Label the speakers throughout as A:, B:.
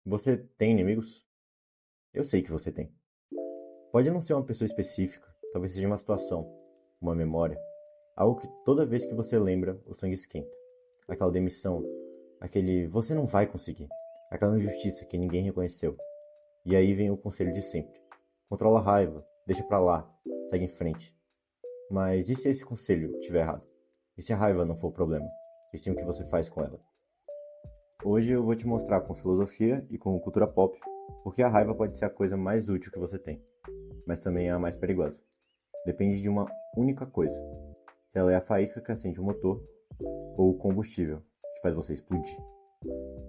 A: Você tem inimigos? Eu sei que você tem. Pode não ser uma pessoa específica, talvez seja uma situação, uma memória, algo que toda vez que você lembra, o sangue esquenta. Aquela demissão, aquele você não vai conseguir, aquela injustiça que ninguém reconheceu. E aí vem o conselho de sempre. Controla a raiva, deixa pra lá, segue em frente. Mas e se esse conselho estiver errado? E se a raiva não for o problema? E sim o que você faz com ela? Hoje eu vou te mostrar com filosofia e com cultura pop porque a raiva pode ser a coisa mais útil que você tem, mas também é a mais perigosa. Depende de uma única coisa: se ela é a faísca que acende o motor ou o combustível que faz você explodir.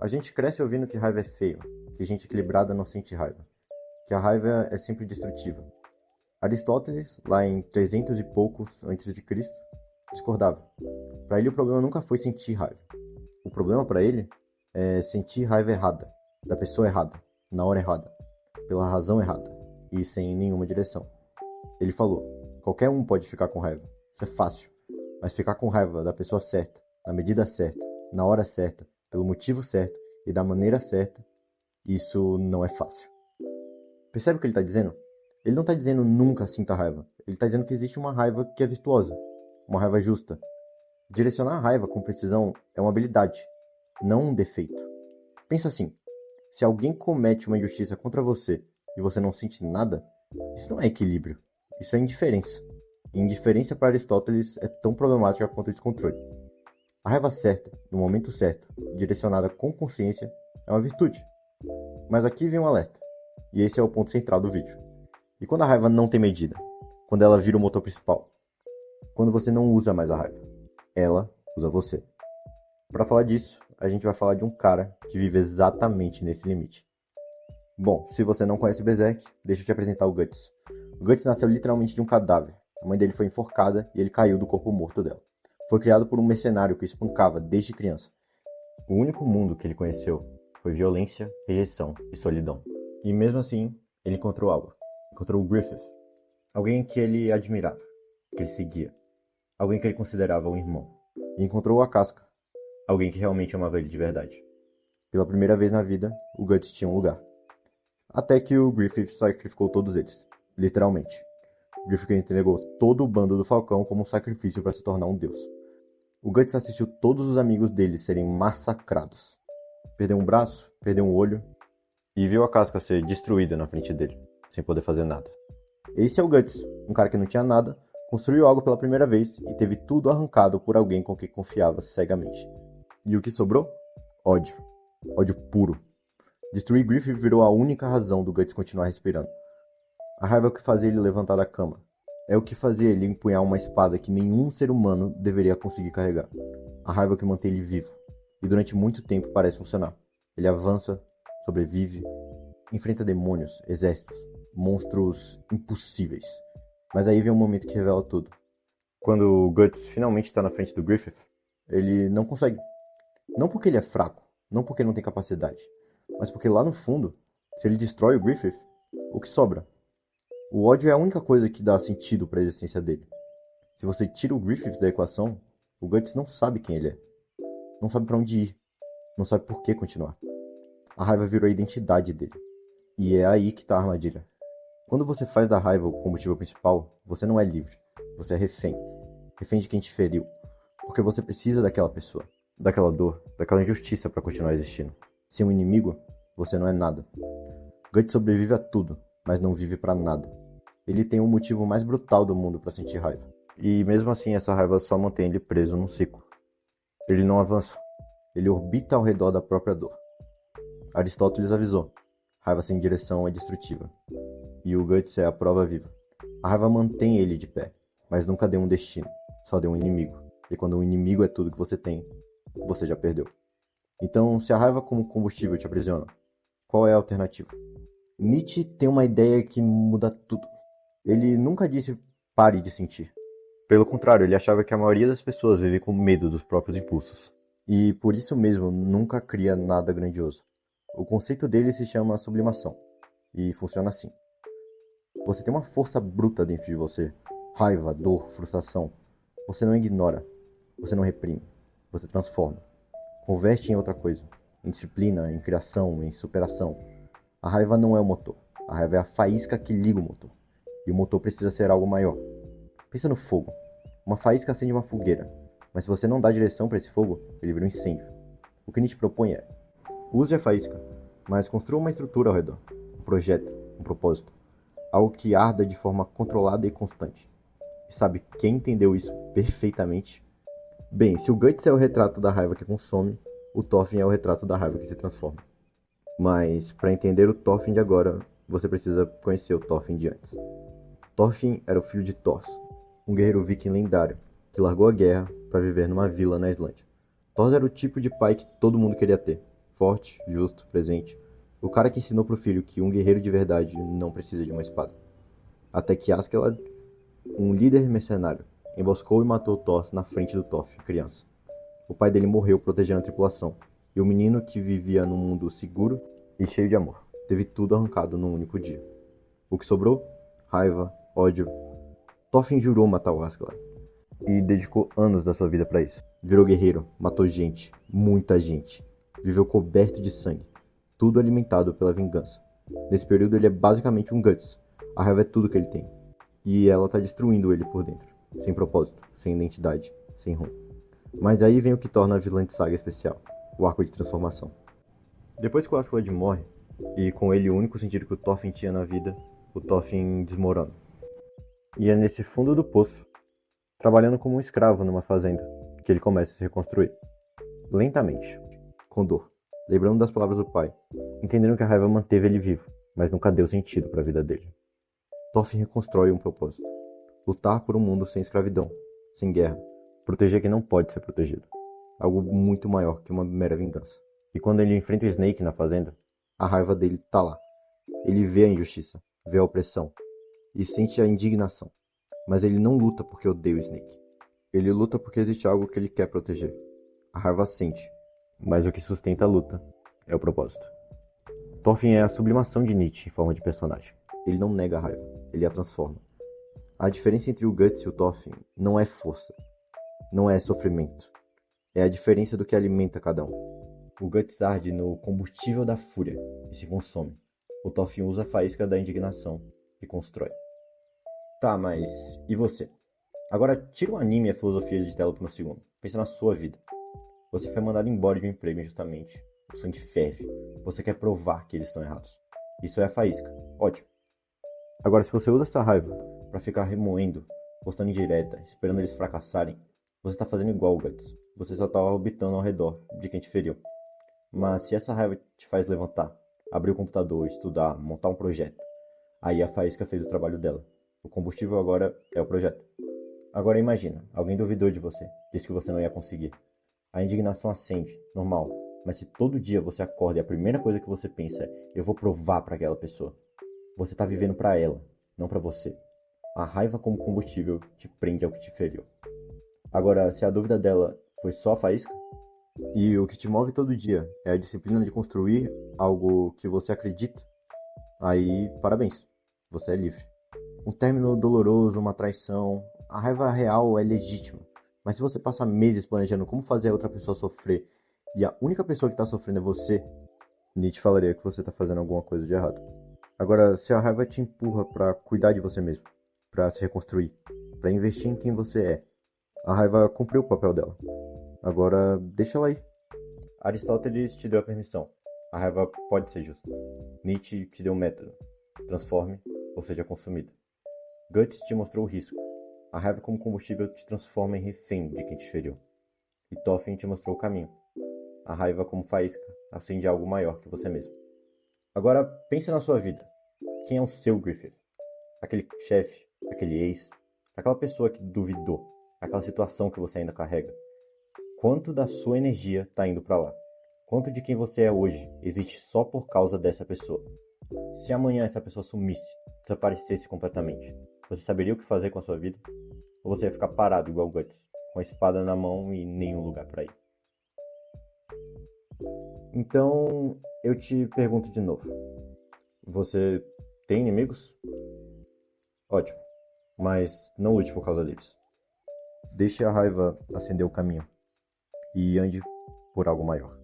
A: A gente cresce ouvindo que raiva é feio, que gente equilibrada não sente raiva, que a raiva é sempre destrutiva. Aristóteles, lá em 300 e poucos antes de Cristo, discordava. Para ele o problema nunca foi sentir raiva. O problema para ele é sentir raiva errada, da pessoa errada, na hora errada, pela razão errada e sem nenhuma direção. Ele falou: qualquer um pode ficar com raiva, isso é fácil, mas ficar com raiva da pessoa certa, na medida certa, na hora certa, pelo motivo certo e da maneira certa, isso não é fácil. Percebe o que ele está dizendo? Ele não está dizendo nunca sinta raiva, ele está dizendo que existe uma raiva que é virtuosa, uma raiva justa. Direcionar a raiva com precisão é uma habilidade, não um defeito. Pensa assim: se alguém comete uma injustiça contra você e você não sente nada, isso não é equilíbrio, isso é indiferença. E indiferença para Aristóteles é tão problemática quanto o descontrole. A raiva certa, no momento certo, direcionada com consciência, é uma virtude. Mas aqui vem um alerta, e esse é o ponto central do vídeo. E quando a raiva não tem medida? Quando ela vira o motor principal? Quando você não usa mais a raiva? Ela usa você. Para falar disso, a gente vai falar de um cara que vive exatamente nesse limite. Bom, se você não conhece o Berserk, deixa eu te apresentar o Guts. O Guts nasceu literalmente de um cadáver. A mãe dele foi enforcada e ele caiu do corpo morto dela. Foi criado por um mercenário que o espancava desde criança. O único mundo que ele conheceu foi violência, rejeição e solidão. E mesmo assim, ele encontrou algo. Encontrou o Griffith. Alguém que ele admirava, que ele seguia. Alguém que ele considerava um irmão. E encontrou a Casca. Alguém que realmente amava ele de verdade. Pela primeira vez na vida, o Guts tinha um lugar. Até que o Griffith sacrificou todos eles. Literalmente. O Griffith entregou todo o bando do Falcão como um sacrifício para se tornar um deus. O Guts assistiu todos os amigos dele serem massacrados. Perdeu um braço, perdeu um olho, e viu a casca ser destruída na frente dele, sem poder fazer nada. Esse é o Guts, um cara que não tinha nada, construiu algo pela primeira vez e teve tudo arrancado por alguém com quem confiava cegamente. E o que sobrou? Ódio. Ódio puro. Destruir Griffith virou a única razão do Guts continuar respirando. A raiva é o que fazia ele levantar da cama. É o que fazia ele empunhar uma espada que nenhum ser humano deveria conseguir carregar. A raiva é o que mantém ele vivo. E durante muito tempo parece funcionar. Ele avança, sobrevive, enfrenta demônios, exércitos, monstros impossíveis. Mas aí vem um momento que revela tudo. Quando o Guts finalmente está na frente do Griffith, ele não consegue. Não porque ele é fraco, não porque não tem capacidade, mas porque lá no fundo, se ele destrói o Griffith, o que sobra? O ódio é a única coisa que dá sentido para a existência dele. Se você tira o Griffith da equação, o Guts não sabe quem ele é. Não sabe para onde ir. Não sabe por que continuar. A raiva virou a identidade dele. E é aí que está a armadilha. Quando você faz da raiva o combustível principal, você não é livre. Você é refém. Refém de quem te feriu. Porque você precisa daquela pessoa, daquela dor, daquela injustiça para continuar existindo. Sem um inimigo, você não é nada. Guts sobrevive a tudo, mas não vive para nada. Ele tem o motivo mais brutal do mundo para sentir raiva. E mesmo assim, essa raiva só mantém ele preso num ciclo. Ele não avança. Ele orbita ao redor da própria dor. Aristóteles avisou: raiva sem direção é destrutiva. E o Guts é a prova viva. A raiva mantém ele de pé, mas nunca deu um destino, só deu um inimigo. E quando o inimigo é tudo que você tem, você já perdeu. Então, se a raiva como combustível te aprisiona, qual é a alternativa? Nietzsche tem uma ideia que muda tudo. Ele nunca disse pare de sentir. Pelo contrário, ele achava que a maioria das pessoas vive com medo dos próprios impulsos. E por isso mesmo nunca cria nada grandioso. O conceito dele se chama sublimação. E funciona assim. Você tem uma força bruta dentro de você. Raiva, dor, frustração. Você não ignora. Você não reprime. Você transforma. Converte em outra coisa. em disciplina, em criação, em superação. A raiva não é o motor. A raiva é a faísca que liga o motor. E o motor precisa ser algo maior. Pensa no fogo. Uma faísca acende uma fogueira, mas se você não dá direção para esse fogo, ele vira um incêndio. O que Nietzsche propõe é: use a faísca, mas construa uma estrutura ao redor, um projeto, um propósito, algo que arda de forma controlada e constante. E sabe quem entendeu isso perfeitamente? Bem, se o Guts é o retrato da raiva que consome, o Thorfinn é o retrato da raiva que se transforma. Mas, para entender o Thorfinn de agora, você precisa conhecer o Thorfinn de antes. Thorfinn era o filho de Thor, um guerreiro viking lendário, que largou a guerra para viver numa vila na Islândia. Thor era o tipo de pai que todo mundo queria ter. Forte, justo, presente. O cara que ensinou pro filho que um guerreiro de verdade não precisa de uma espada. Até que Askeladd, um líder mercenário, emboscou e matou Thor na frente do Thorfinn, criança. O pai dele morreu protegendo a tripulação, e o menino que vivia num mundo seguro e cheio de amor teve tudo arrancado num único dia. O que sobrou? Raiva, ódio. Thorfinn jurou matar o Askeladd e dedicou anos da sua vida para isso. Virou guerreiro, matou gente, muita gente. Viveu coberto de sangue, tudo alimentado pela vingança. Nesse período ele é basicamente um Guts. A raiva é tudo que ele tem. E ela tá destruindo ele por dentro. Sem propósito, sem identidade, sem rumo. Mas aí vem o que torna a Vinland Saga especial. O arco de transformação. Depois que o Askeladd morre, e com ele o único sentido que o Thorfinn tinha na vida, o Thorfinn desmorona. E é nesse fundo do poço, trabalhando como um escravo numa fazenda, que ele começa a se reconstruir. Lentamente, com dor, lembrando das palavras do pai, entendendo que a raiva manteve ele vivo, mas nunca deu sentido para a vida dele. Thorfinn reconstrói um propósito: lutar por um mundo sem escravidão, sem guerra, proteger quem não pode ser protegido. Algo muito maior que uma mera vingança. E quando ele enfrenta o Snake na fazenda, a raiva dele tá lá. Ele vê a injustiça, vê a opressão e sente a indignação. Mas ele não luta porque odeia o Snake. Ele luta porque existe algo que ele quer proteger. A raiva sente, mas o que sustenta a luta é o propósito. Thorfinn é a sublimação de Nietzsche em forma de personagem. Ele não nega a raiva, ele a transforma. A diferença entre o Guts e o Thorfinn não é força, não é sofrimento. É a diferença do que alimenta cada um. O Guts arde no combustível da fúria e se consome. O Thorfinn usa a faísca da indignação e constrói. Tá, mas e você? Agora tira o anime e a filosofia de tela por um segundo. Pensa na sua vida. Você foi mandado embora de um emprego injustamente. O sangue ferve. Você quer provar que eles estão errados. Isso é a faísca. Ótimo. Agora, se você usa essa raiva pra ficar remoendo, postando indireta, esperando eles fracassarem, você tá fazendo igual o Guts. Você só tá orbitando ao redor de quem te feriu. Mas se essa raiva te faz levantar, abrir o computador, estudar, montar um projeto, aí a faísca fez o trabalho dela. O combustível agora é o projeto. Agora imagina, alguém duvidou de você, disse que você não ia conseguir. A indignação acende, normal, mas se todo dia você acorda e a primeira coisa que você pensa é: eu vou provar para aquela pessoa. Você tá vivendo para ela, não para você. A raiva como combustível te prende ao que te feriu. Agora, se a dúvida dela foi só a faísca, e o que te move todo dia é a disciplina de construir algo que você acredita, aí parabéns, você é livre. Um término doloroso, uma traição, a raiva real é legítima. Mas se você passa meses planejando como fazer a outra pessoa sofrer e a única pessoa que está sofrendo é você, Nietzsche falaria que você está fazendo alguma coisa de errado. Agora, se a raiva te empurra para cuidar de você mesmo, para se reconstruir, para investir em quem você é, a raiva cumpriu o papel dela. Agora, deixa ela aí. Aristóteles te deu a permissão. A raiva pode ser justa. Nietzsche te deu um método. Transforme ou seja consumido. Guts te mostrou o risco. A raiva como combustível te transforma em refém de quem te feriu. E Thorfinn te mostrou o caminho. A raiva como faísca acende algo maior que você mesmo. Agora pense na sua vida. Quem é o seu Griffith? Aquele chefe, aquele ex, aquela pessoa que duvidou, aquela situação que você ainda carrega. Quanto da sua energia está indo para lá? Quanto de quem você é hoje existe só por causa dessa pessoa? Se amanhã essa pessoa sumisse, desaparecesse completamente, você saberia o que fazer com a sua vida? Ou você ia ficar parado igual o Guts, com a espada na mão e nenhum lugar para ir? Então, eu te pergunto de novo. Você tem inimigos? Ótimo, mas não lute por causa deles. Deixe a raiva acender o caminho e ande por algo maior.